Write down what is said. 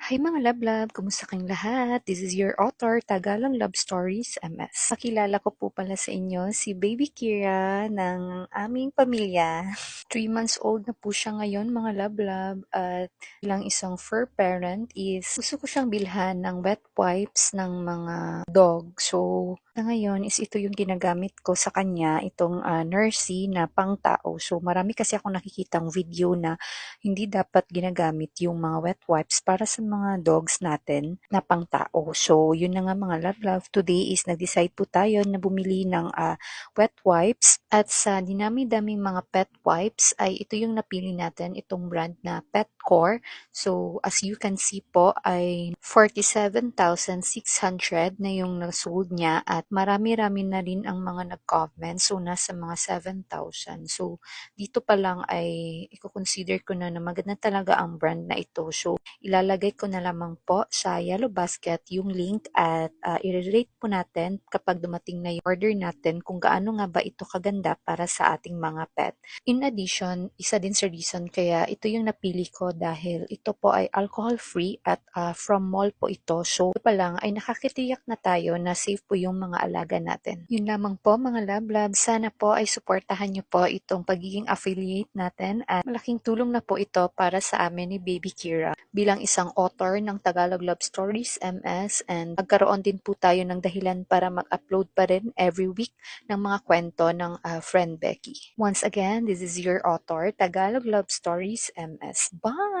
Hi mga love-love! Kumusta kayong lahat? This is your author, Tagalog Love Stories, MS. Pakilala ko po pala sa inyo si Baby Kira ng aming pamilya. 3 months old na po siya ngayon mga love-love at bilang isang fur parent is gusto ko siyang bilhan ng wet wipes ng mga dog. So, na ngayon is ito yung ginagamit ko sa kanya, itong Nursey na pang-tao. So, marami kasi akong nakikitang video na hindi dapat ginagamit yung mga wet wipes para sa mga dogs natin na pang-tao. So, yun na nga mga love-love. Today is nag-decide po tayo na bumili ng wet wipes. At sa dinami-daming mga pet wipes ay ito yung napili natin, itong brand na Petcore. So, as you can see po ay 47,600 na yung nasold niya at marami-rami na rin ang mga nag-comment. So, nasa mga 7,000. So, dito pa lang ay i-consider ko na maganda talaga ang brand na ito. So, ilalagay ko na lamang po sa yellow basket yung link at i-rate po natin kapag dumating na yung order natin kung gaano nga ba ito kaganda para sa ating mga pet. In addition, isa din sa reason kaya ito yung napili ko dahil ito po ay alcohol-free at from mall po ito. So, ito pa lang ay nakakitiyak na tayo na safe po yung mga alaga natin. Yun lamang po mga love-love. Sana po ay suportahan niyo po itong pagiging affiliate natin at malaking tulong na po ito para sa amin ni Baby Kira bilang isang author ng Tagalog Love Stories MS, and magkaroon din po tayo ng dahilan para mag-upload pa rin every week ng mga kwento ng friend Becky. Once again, this is your author, Tagalog Love Stories MS. Bye!